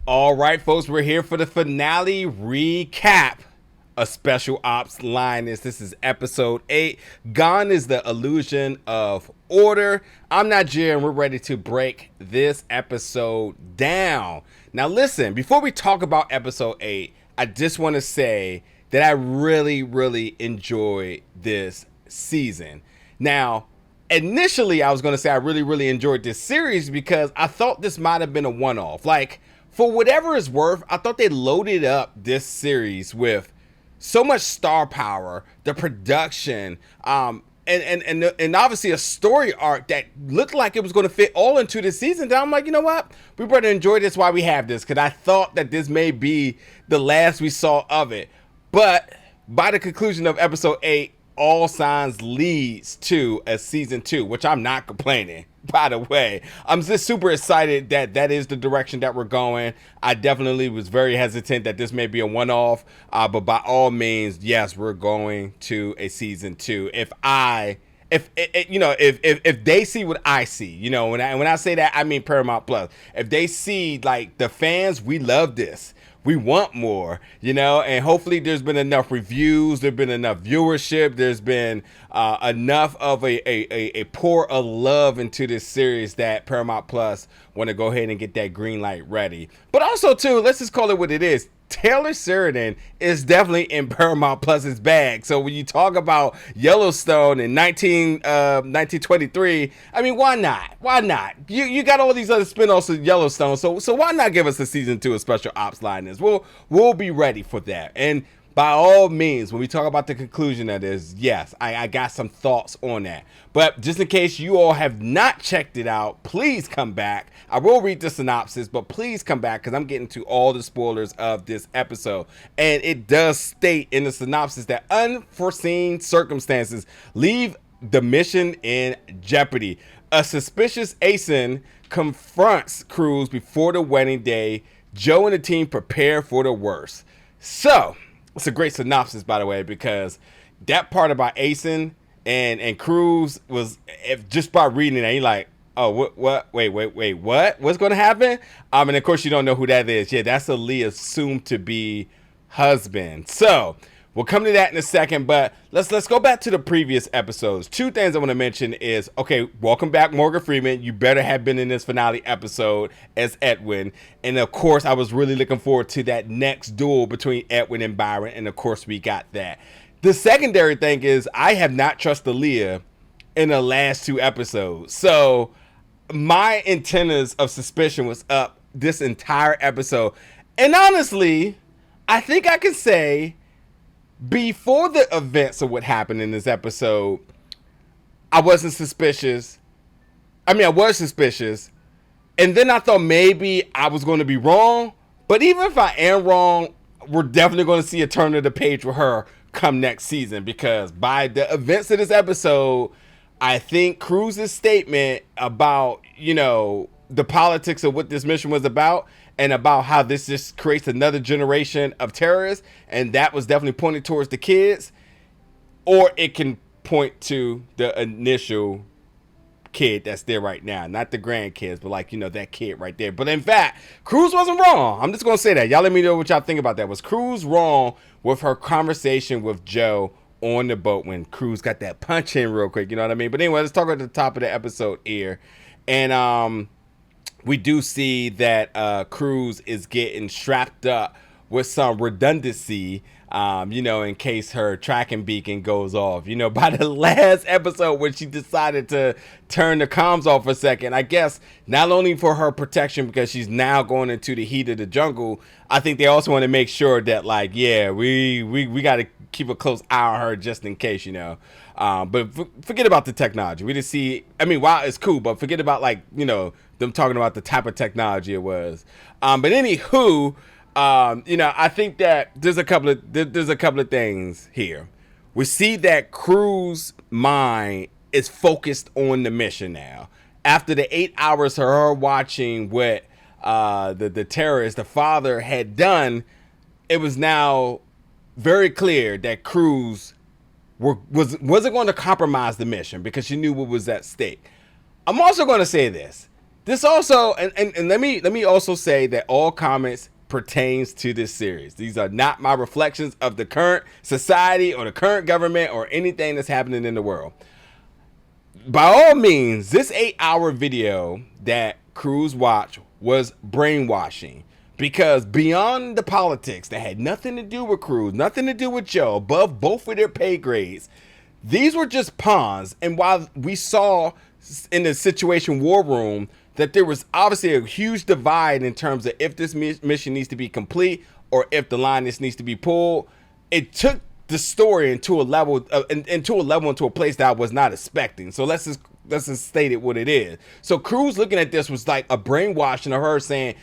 All right, folks, we're here for the finale recap of Special Ops Lioness. This is episode 8. Gone is the illusion of order. I'm not Jer, and we're ready to break this episode down. Now, listen, before we talk about episode 8, I just want to say that I really enjoyed this season. Now, initially, I was going to say I really enjoyed this series because I thought this might have been a one-off. Like, for whatever it's worth, I thought they loaded up this series with so much star power, the production, and obviously a story arc that looked like it was going to fit all into this season. Then I'm like, you know what? We better enjoy this while we have this, because I thought that this may be the last we saw of it. But by the conclusion of episode 8, all signs leads to a season 2, which I'm not complaining. By the way, I'm just super excited that that is the direction that we're going. I definitely was very hesitant that this may be a one-off, but by all means, yes, we're going to a season 2. If they see what I see, you know, when I say that, I mean Paramount Plus. If they see, like, the fans, we love this. We want more, you know, and hopefully there's been enough reviews, there's been enough viewership, there's been enough of a pour of love into this series that Paramount Plus want to go ahead and get that green light ready. But also, too, let's just call it what it is. Taylor Sheridan is definitely in Paramount Plus's bag. So when you talk about Yellowstone in 1923, I mean, why not? Why not? You got all these other spin-offs of Yellowstone, so why not give us a season 2 of Special Ops Lioness? We'll be ready for that. And by all means, when we talk about the conclusion of this, yes, I got some thoughts on that. But just in case you all have not checked it out, please come back. I will read the synopsis, but please come back because I'm getting to all the spoilers of this episode. And it does state in the synopsis that unforeseen circumstances leave the mission in jeopardy. A suspicious Eshan confronts Cruz before the wedding day. Joe and the team prepare for the worst. So, it's a great synopsis, by the way, because that part about Eshan and Cruz was, if just by reading it, you're like, oh, what? Wait, what? What's going to happen? And of course, you don't know who that is. Yeah, that's Aaliyah's soon-to-be husband. So, we'll come to that in a second, but let's go back to the previous episodes. 2 things I want to mention is, okay, welcome back, Morgan Freeman. You better have been in this finale episode as Edwin. And, of course, I was really looking forward to that next duel between Edwin and Byron, and, of course, we got that. The secondary thing is I have not trusted Aaliyah in the last 2 episodes. So my antennas of suspicion was up this entire episode. And honestly, I think I can say before the events of what happened in this episode, I wasn't suspicious. I mean, I was suspicious. And then I thought maybe I was going to be wrong. But even if I am wrong, we're definitely going to see a turn of the page with her come next season. Because by the events of this episode, I think Cruz's statement about, you know, the politics of what this mission was about and about how this just creates another generation of terrorists, and that was definitely pointing towards the kids, or it can point to the initial kid that's there right now, not the grandkids, but like, you know, that kid right there. But in fact, Cruz wasn't wrong. I'm just gonna say that. Y'all let me know what y'all think about that. Was Cruz wrong with her conversation with Joe on the boat when Cruz got that punch in real quick? You know what I mean? But anyway, let's talk at the top of the episode here. And we do see that Cruz is getting strapped up with some redundancy, you know, in case her tracking beacon goes off. You know, by the last episode when she decided to turn the comms off for a second, I guess not only for her protection because she's now going into the heat of the jungle, I think they also want to make sure that, like, yeah, we got to keep a close eye on her just in case, you know. But forget about the technology. We just see, I mean, wow, it's cool, but forget about, like, you know, them talking about the type of technology it was. But anywho, you know, I think that there's a couple of things here. We see that Cruz's mind is focused on the mission now. After the 8 hours of her watching what the terrorist, the father, had done, it was now very clear that Cruz wasn't going to compromise the mission because she knew what was at stake. I'm also going to say this. This also, and let me also say that all comments pertains to this series. These are not my reflections of the current society or the current government or anything that's happening in the world. By all means, this 8-hour video that Cruz watched was brainwashing, because beyond the politics that had nothing to do with Cruz, nothing to do with Joe, above both of their pay grades, these were just pawns. And while we saw in the Situation War Room that there was obviously a huge divide in terms of if this mission needs to be complete or if the Lioness needs to be pulled, it took the story into a level, into a place that I was not expecting. So let's just state it what it is. So Cruz looking at this was like a brainwashing of her, saying,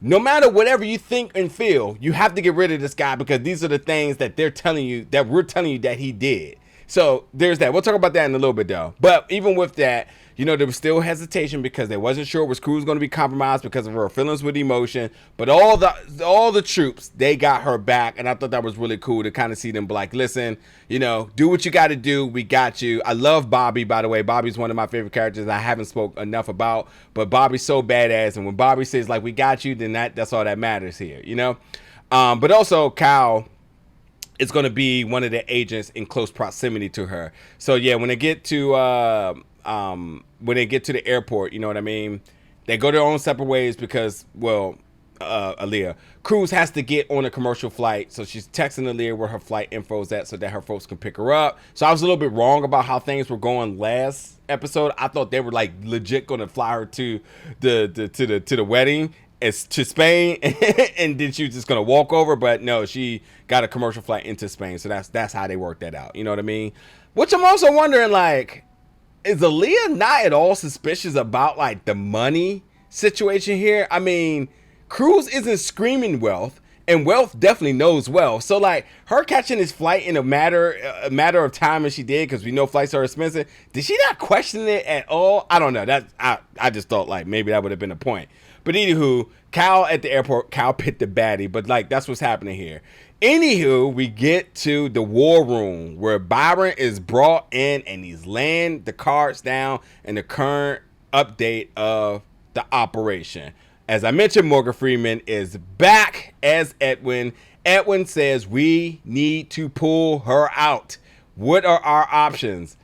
no matter whatever you think and feel, you have to get rid of this guy because these are the things that they're telling you, that we're telling you that he did. So there's that. We'll talk about that in a little bit though. But even with that, you know, there was still hesitation because they wasn't sure was Cruz going to be compromised because of her feelings with emotion. But all the troops, they got her back. And I thought that was really cool to kind of see them be like, listen, you know, do what you got to do. We got you. I love Bobby, by the way. Bobby's one of my favorite characters I haven't spoke enough about. But Bobby's so badass. And when Bobby says, like, we got you, then that's all that matters here, you know. But also, Kyle is going to be one of the agents in close proximity to her. So, yeah, when they get to the airport, you know what I mean? They go their own separate ways because, well, Aaliyah, Cruz has to get on a commercial flight. So she's texting Aaliyah where her flight info is at so that her folks can pick her up. So I was a little bit wrong about how things were going last episode. I thought they were like legit going to fly her to the wedding. It's to Spain, and then she was just gonna walk over, but no, she got a commercial flight into Spain, so that's how they worked that out. You know what I mean? Which I'm also wondering, like, is Aaliyah not at all suspicious about like the money situation here? I mean, Cruz isn't screaming wealth, and wealth definitely knows wealth. So like her catching this flight in a matter of time, as she did, because we know flights are expensive. Did she not question it at all? I don't know. I just thought like maybe that would have been a point. But anywho, Kyle at the airport, Kyle picked the baddie, but like that's what's happening here. Anywho, we get to the war room where Byron is brought in and he's laying the cards down and the current update of the operation. As I mentioned, Morgan Freeman is back as Edwin. Edwin says we need to pull her out. What are our options?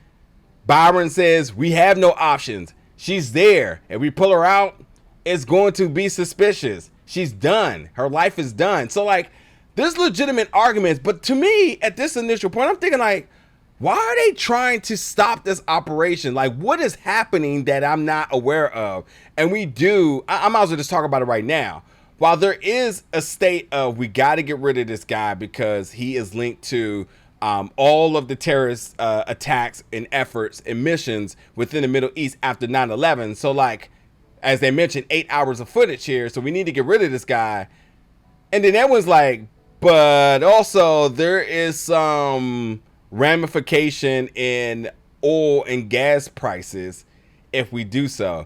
Byron says we have no options. She's there. If we pull her out, it's going to be suspicious. She's done. Her life is done. So like, there's legitimate arguments, but to me, at this initial point, I'm thinking like, why are they trying to stop this operation? Like, what is happening that I'm not aware of? And I might as well just talk about it right now. While there is a state of we got to get rid of this guy because he is linked to all of the terrorist attacks and efforts and missions within the Middle East after 9/11. So like, as they mentioned, 8 hours of footage here, so we need to get rid of this guy. And then everyone's like, but also there is some ramification in oil and gas prices if we do so.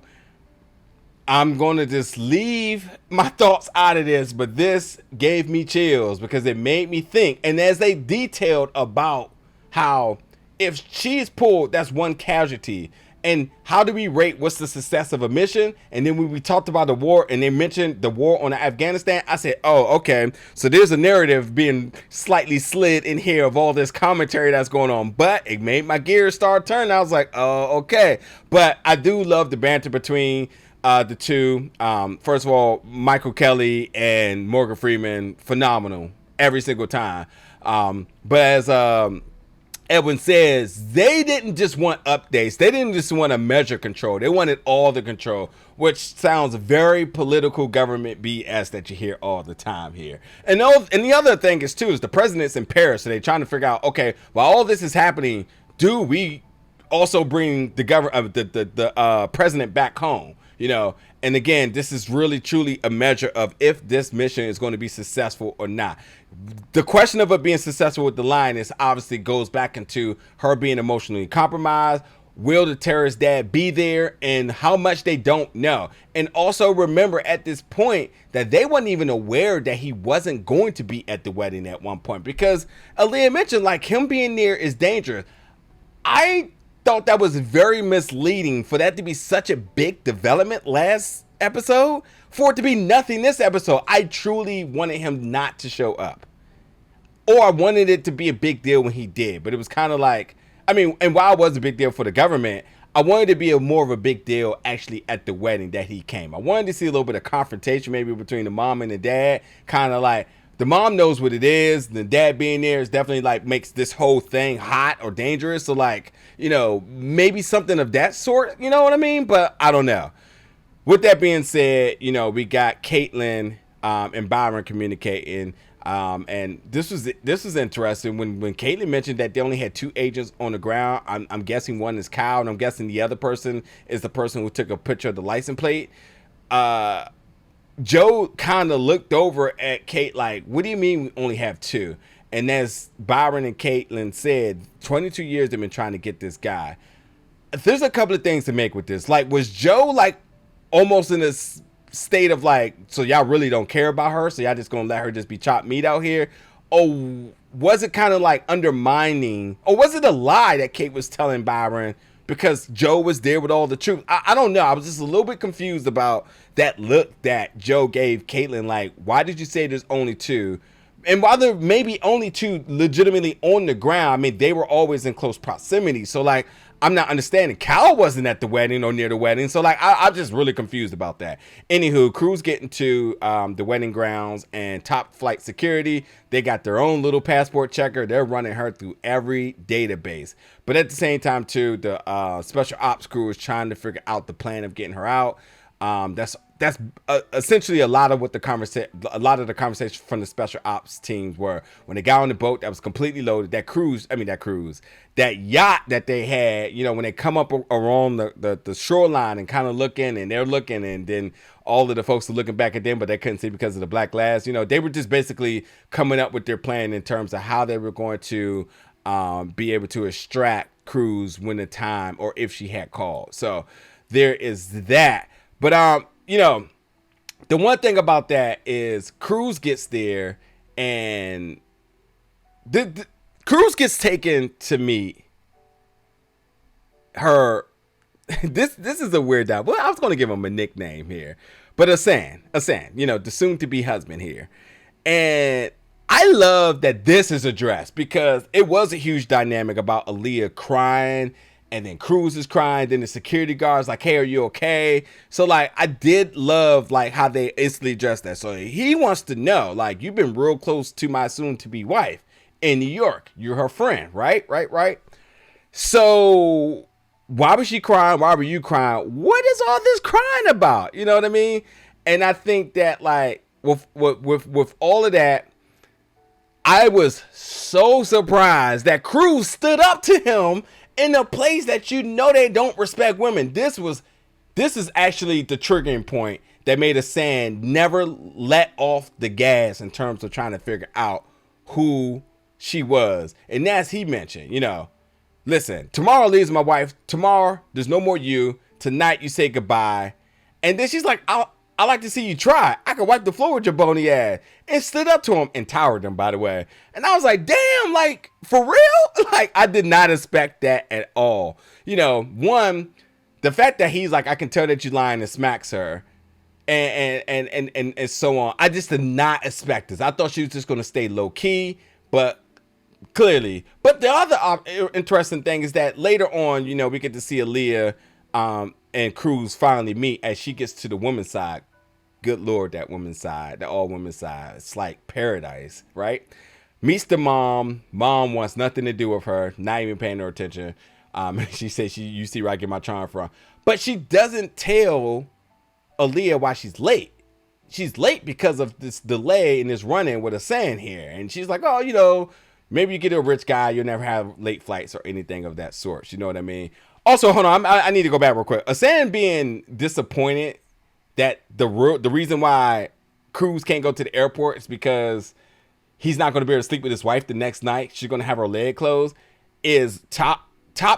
I'm going to just leave my thoughts out of this, but this gave me chills because it made me think. And as they detailed about how if she's pulled, that's one casualty. And how do we rate what's the success of a mission? And then when we talked about the war and they mentioned the war on Afghanistan, I said, oh, okay. So there's a narrative being slightly slid in here of all this commentary that's going on. But it made my gears start turning. I was like, oh, okay. But I do love the banter between the two. First of all, Michael Kelly and Morgan Freeman, phenomenal every single time. But as Edwin says, they didn't just want updates. They didn't just want to measure control. They wanted all the control, which sounds very political government BS that you hear all the time here. And the other thing is, too, is the president's in Paris. So they're trying to figure out, okay, while all this is happening, do we also bring the president back home? You know, and again, this is really truly a measure of if this mission is going to be successful or not. The question of it being successful with the Lioness obviously goes back into her being emotionally compromised. Will the terrorist dad be there, and how much they don't know? And also remember at this point that they weren't even aware that he wasn't going to be at the wedding at one point, because Aaliyah mentioned like him being there is dangerous. I thought that was very misleading for that to be such a big development last episode, for it to be nothing this episode. I truly wanted him not to show up. Or I wanted it to be a big deal when he did. But it was kind of like, I mean, and while it was a big deal for the government, I wanted to be more of a big deal actually at the wedding that he came. I wanted to see a little bit of confrontation maybe between the mom and the dad. Kind of like, the mom knows what it is. The dad being there is definitely like makes this whole thing hot or dangerous. So like, you know, maybe something of that sort, you know what I mean? But I don't know. With that being said, you know, we got Caitlyn and Byron communicating. And this was interesting when Caitlyn mentioned that they only had 2 agents on the ground. I'm guessing one is Kyle, and I'm guessing the other person is the person who took a picture of the license plate. Joe kind of looked over at Kate like, what do you mean we only have 2? And as Byron and Caitlyn said, 22 years they've been trying to get this guy. There's a couple of things to make with this. Like, was Joe like almost in this state of like, so y'all really don't care about her, so y'all just gonna let her just be chopped meat out here? Or was it kind of like undermining, or was it a lie that Kate was telling Byron because Joe was there with all the truth? I don't know. I was just a little bit confused about that look that Joe gave Caitlyn. Like, why did you say there's only 2? And while there may be only 2 legitimately on the ground, I mean, they were always in close proximity. So like, I'm not understanding. Cal wasn't at the wedding or near the wedding. So like, I'm just really confused about that. Anywho, Cruz getting to the wedding grounds, and top flight security, they got their own little passport checker. They're running her through every database. But at the same time too, the special ops crew is trying to figure out the plan of getting her out. That's essentially a lot of the conversation from the special ops teams were when they got on the boat that was completely loaded. That yacht that they had, you know, when they come up around the shoreline and kind of looking, and they're looking, and then all of the folks are looking back at them, but they couldn't see because of the black glass. You know, they were just basically coming up with their plan in terms of how they were going to be able to extract Cruz when the time, or if she had called. So there is that. But you know, the one thing about that is Cruz gets there, and the Cruz gets taken to meet her. This is a weird guy. Well, I was going to give him a nickname here, but Eshan, you know, the soon-to-be husband here. And I love that this is addressed, because it was a huge dynamic about Aaliyah crying, and then Cruz is crying, then the security guard's like, hey, are you okay? So like, I did love like how they instantly addressed that. So he wants to know, like, you've been real close to my soon-to-be wife in New York. You're her friend, right? So why was she crying? Why were you crying? What is all this crying about? You know what I mean? And I think that like with all of that, I was so surprised that Cruz stood up to him in a place that you know they don't respect women. This is actually the triggering point that made Eshan never let off the gas in terms of trying to figure out who she was. And as he mentioned, you know, listen, tomorrow leaves my wife. Tomorrow, there's no more you. Tonight, you say goodbye. And then she's like, I like to see you try. I can wipe the floor with your bony ass. And stood up to him and towered him, by the way. And I was like, damn, like, for real? Like, I did not expect that at all. You know, one, the fact that he's like, I can tell that you're lying, and smacks her. And so on. I just did not expect this. I thought she was just going to stay low key, but clearly. But the other interesting thing is that later on, you know, we get to see Aaliyah and Cruz finally meet as she gets to the woman's side. Good Lord, that woman's side, the all women's side. It's like paradise, right? Meets the mom. Mom wants nothing to do with her, not even paying her attention. She says, you see where I get my charm from. But she doesn't tell Aaliyah why she's late. She's late because of this delay in this run-in with Eshan here. And she's like, oh, you know, maybe you get a rich guy, you'll never have late flights or anything of that sort. You know what I mean? Also, hold on, I need to go back real quick. Eshan being disappointed that the reason why Cruz can't go to the airport is because he's not going to be able to sleep with his wife the next night. She's going to have her leg closed. Is top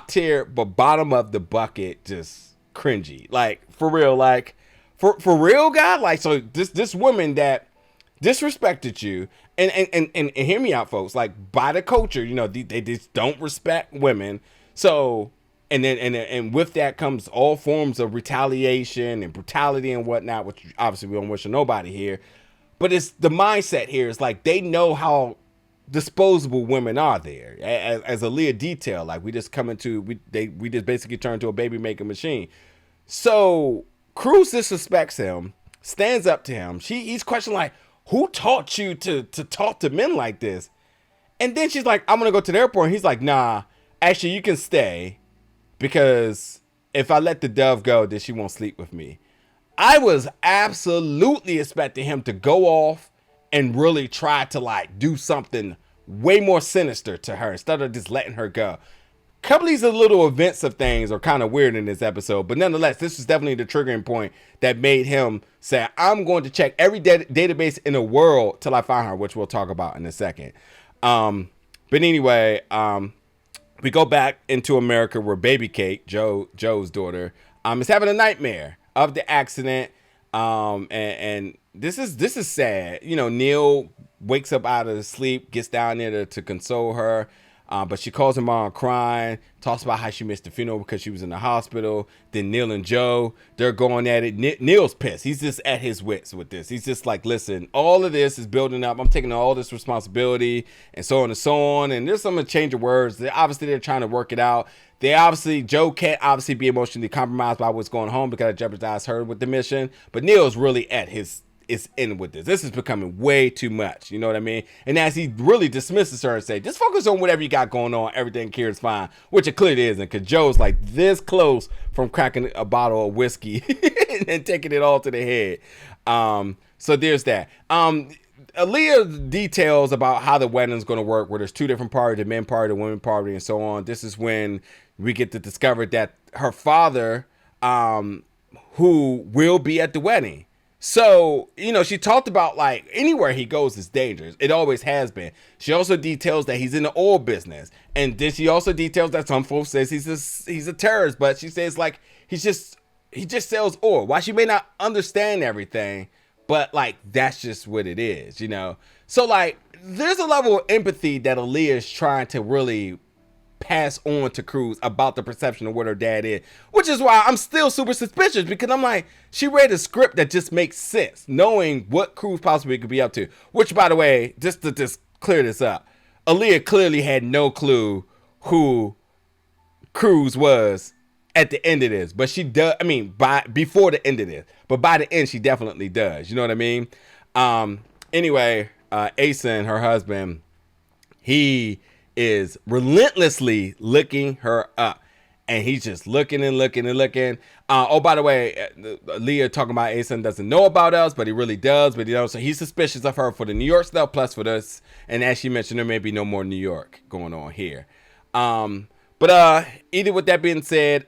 tier, but bottom of the bucket, just cringy. Like, for real, like, for real, guy. Like, so this woman that disrespected you, and hear me out, folks. Like, by the culture, you know, they just don't respect women. So And with that comes all forms of retaliation and brutality and whatnot, which obviously we don't wish on nobody here. But it's the mindset here is like they know how disposable women are there. As Aaliyah detailed, like we just we just basically turn to a baby making machine. So Cruz disrespects him, stands up to him. He's questioning like, who taught you to talk to men like this? And then she's like, I'm gonna go to the airport. And he's like, nah, actually you can stay, because if I let the dove go, then she won't sleep with me. I was absolutely expecting him to go off and really try to like do something way more sinister to her instead of just letting her go. A couple of these little events of things are kind of weird in this episode, but nonetheless, this is definitely the triggering point that made him say, I'm going to check every database in the world till I find her, which we'll talk about in a second. But anyway, we go back into America where Baby Kate, Joe's daughter, is having a nightmare of the accident. And this is sad. You know, Neil wakes up out of the sleep, gets down there to console her. But she calls her mom crying, talks about how she missed the funeral because she was in the hospital. Then Neil and Joe, they're going at it. Neil's pissed. He's just at his wits with this. He's just like, listen, all of this is building up. I'm taking all this responsibility and so on and so on. And there's some change of words. They're trying to work it out. Joe can't obviously be emotionally compromised by what's going on because it jeopardized her with the mission. But Neil's really at his is in with this. This is becoming way too much. You know what I mean? And as he really dismisses her and say, just focus on whatever you got going on. Everything here is fine, which it clearly isn't, because Joe's like this close from cracking a bottle of whiskey and taking it all to the head. So there's that. Aaliyah details about how the wedding's going to work, where there's two different parties, the men party, the women party, and so on. This is when we get to discover that her father, who will be at the wedding. So, you know, she talked about like anywhere he goes is dangerous. It always has been. She also details that he's in the oil business. And then she also details that some folks says he's a terrorist, but she says like he just sells oil. While she may not understand everything, but like that's just what it is, you know. So like there's a level of empathy that Aaliyah is trying to really pass on to Cruz about the perception of what her dad is, which is why I'm still super suspicious, because I'm like, she read a script that just makes sense, knowing what Cruz possibly could be up to. Which, by the way, just to clear this up, Aaliyah clearly had no clue who Cruz was at the end of this, but she does. I mean, before the end of this, but by the end, she definitely does. You know what I mean? Anyway, Eshan, her husband, he is relentlessly looking her up, and he's just looking and looking and looking. Oh, by the way, Leah talking about Eshan doesn't know about us, but he really does. But you know, so he's suspicious of her for the New York stuff, plus for this. And as she mentioned, there may be no more New York going on here. But either with that being said,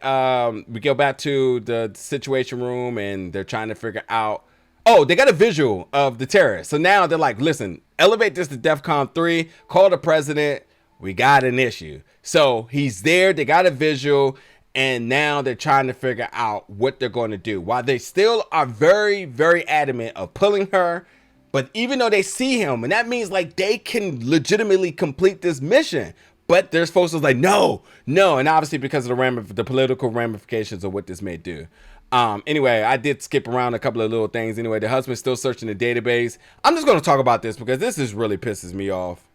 we go back to the situation room, and they're trying to figure out. Oh, they got a visual of the terrorists. So now they're like, listen, elevate this to DEFCON 3, call the president. We got an issue. So he's there. They got a visual. And now they're trying to figure out what they're going to do. While they still are very, very adamant of pulling her. But even though they see him, and that means like they can legitimately complete this mission. But there's folks who's like, no. And obviously because of the political ramifications of what this may do. Anyway, I did skip around a couple of little things. Anyway, the husband's still searching the database. I'm just going to talk about this because this is really pisses me off.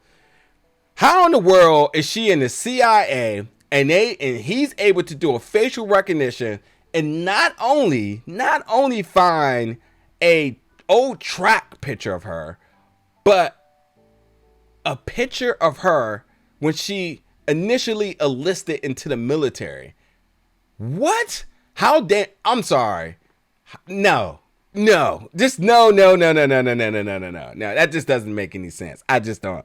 How in the world is she in the CIA and he's able to do a facial recognition and not only find a old track picture of her, but a picture of her when she initially enlisted into the military? What? I'm sorry. No. Just no. That just doesn't make any sense. I just don't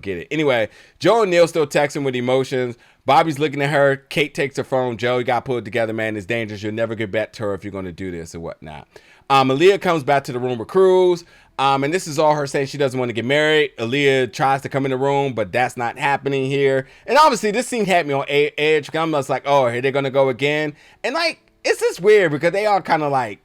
get it. Anyway, Joe and Neil still texting with emotions. Bobby's looking at her. Kate takes her phone. Joe, you got to pull it together, man. It's dangerous. You'll never get back to her if you're going to do this or whatnot. Aaliyah comes back to the room with Cruz. And this is all her saying she doesn't want to get married. Aaliyah tries to come in the room, but that's not happening here. And obviously this scene had me on edge. I'm just like, oh, here they're going to go again. And like, it's just weird because they are kind of like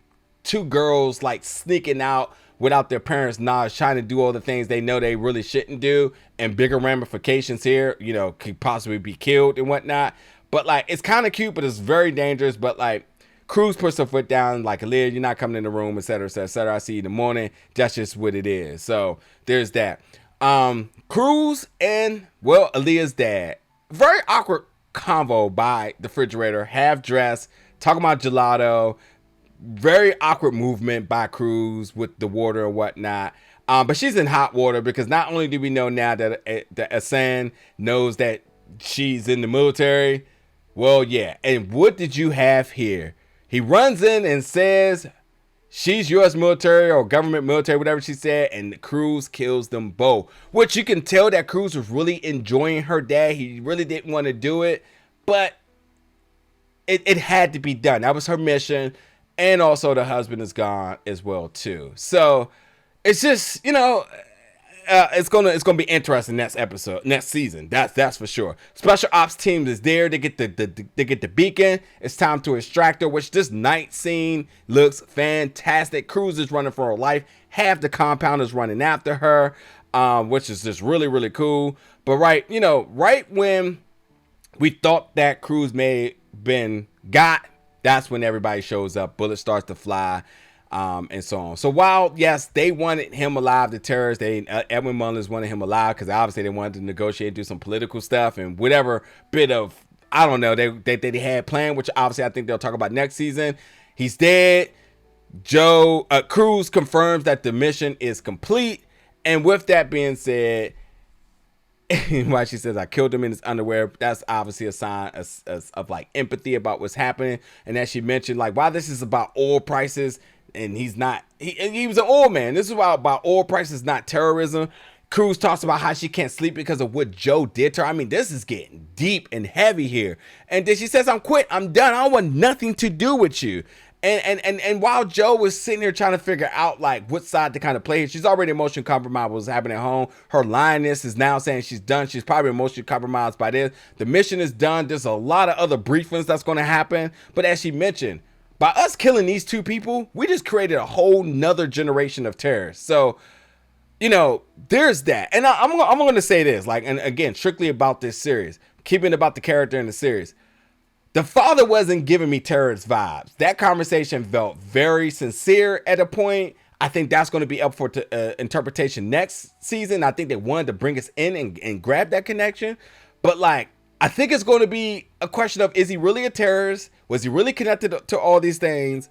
two girls like sneaking out without their parents' knowledge, trying to do all the things they know they really shouldn't do, and bigger ramifications here, you know, could possibly be killed and whatnot. But like, it's kind of cute, but it's very dangerous. But like, Cruz puts her foot down, like, Aaliyah, you're not coming in the room, etc., etc., etc. I see you in the morning. That's just what it is. So there's that. Cruz and, well, Aaliyah's dad. Very awkward convo by the refrigerator, half dressed, talking about gelato. Very awkward movement by Cruz with the water and whatnot. But she's in hot water because not only do we know now that Eshan knows that she's in the military, well, yeah. And what did you have here? He runs in and says she's U.S. military or government military, whatever she said, and Cruz kills them both. Which you can tell that Cruz was really enjoying her dad. He really didn't want to do it, but it had to be done. That was her mission. And also the husband is gone as well too. So it's just, it's gonna be interesting next season. That's for sure. Special ops team is there. They get the beacon. It's time to extract her. Which this night scene looks fantastic. Cruz is running for her life. Half the compound is running after her, which is just really, really cool. But right when we thought that Cruz may been got, that's when everybody shows up. Bullets starts to fly. And so on. So while, yes, they wanted him alive, the terrorists, Edwin Mullins wanted him alive because obviously they wanted to negotiate and do some political stuff and whatever bit of, I don't know, they had planned, which obviously I think they'll talk about next season. He's dead. Cruz confirms that the mission is complete. And with that being said, why she says I killed him in his underwear, that's obviously a sign of like empathy about what's happening. And as she mentioned, like, while this is about oil prices, and he's not, he was an oil man. This is about oil prices, not terrorism. Cruz talks about how she can't sleep because of what Joe did to her. I mean, this is getting deep and heavy here. And then she says, I'm quit. I'm done. I don't want nothing to do with you. And while Joe was sitting here trying to figure out like what side to kind of play, she's already emotionally compromised what was happening at home. Her lioness is now saying she's done. She's probably emotionally compromised by this. The mission is done. There's a lot of other briefings that's going to happen. But as she mentioned, by us killing these two people, we just created a whole nother generation of terrorists. So, there's that. And I'm going to say this, like, and again, strictly about this series, keeping about the character in the series. The father wasn't giving me terrorist vibes. That conversation felt very sincere at a point. I think that's going to be up for interpretation next season. I think they wanted to bring us in and grab that connection. But like, I think it's going to be a question of, is he really a terrorist? Was he really connected to all these things?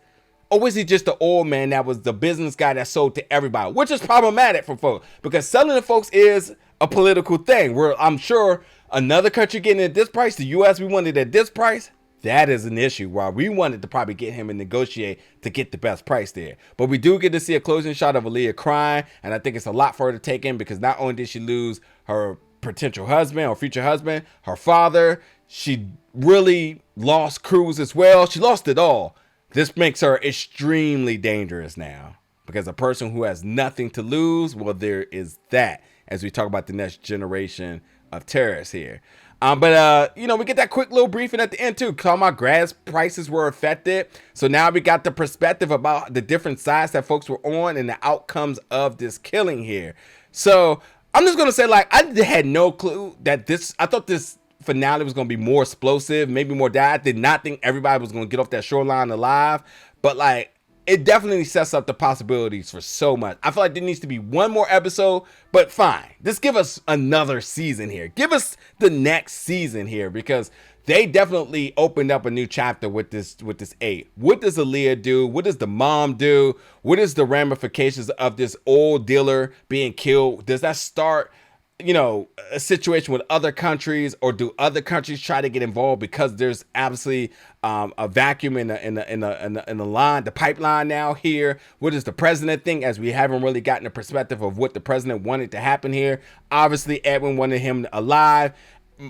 Or was he just the old man that was the business guy that sold to everybody? Which is problematic for folks, because selling to folks is a political thing where I'm sure another country getting it at this price, the U.S., we wanted it at this price. That is an issue where we wanted to probably get him and negotiate to get the best price there. But we do get to see a closing shot of Aaliyah crying. And I think it's a lot for her to take in, because not only did she lose her potential husband or future husband, her father, she really lost Cruz as well. She lost it all. This makes her extremely dangerous now, because a person who has nothing to lose, well, there is that, as we talk about the next generation of terrorists here. But we get that quick little briefing at the end too. Talking about gas prices were affected. So now we got the perspective about the different sides that folks were on and the outcomes of this killing here. So I'm just going to say, like, I had no clue that I thought this finale was going to be more explosive, maybe more I did not think everybody was going to get off that shoreline alive. But like, it definitely sets up the possibilities for so much. I feel like there needs to be one more episode, but fine. Just give us another season here. Give us the next season here, because they definitely opened up a new chapter with this 8. What does Aaliyah do? What does the mom do? What is the ramifications of this old dealer being killed? Does that start, a situation with other countries, or do other countries try to get involved because there's obviously a vacuum in the line, the pipeline now here? What does the president think, as we haven't really gotten a perspective of what the president wanted to happen here? Obviously, Edwin wanted him alive.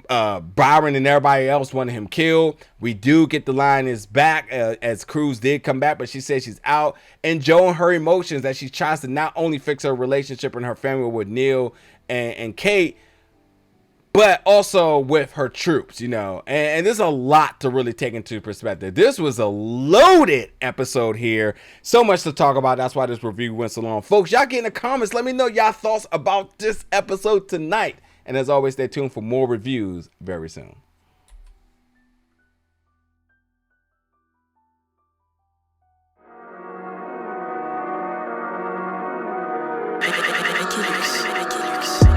Byron and everybody else wanted him killed. We do get the Lioness back, as Cruz did come back, but she said she's out. And Joe and her emotions, that she tries to not only fix her relationship and her family with Neil and Kate, but also with her troops, and there's a lot to really take into perspective. This was a loaded episode here. So much to talk about. That's why this review went so long. Folks, y'all get in the comments. Let me know y'all thoughts about this episode tonight. And as always, stay tuned for more reviews very soon. Killers.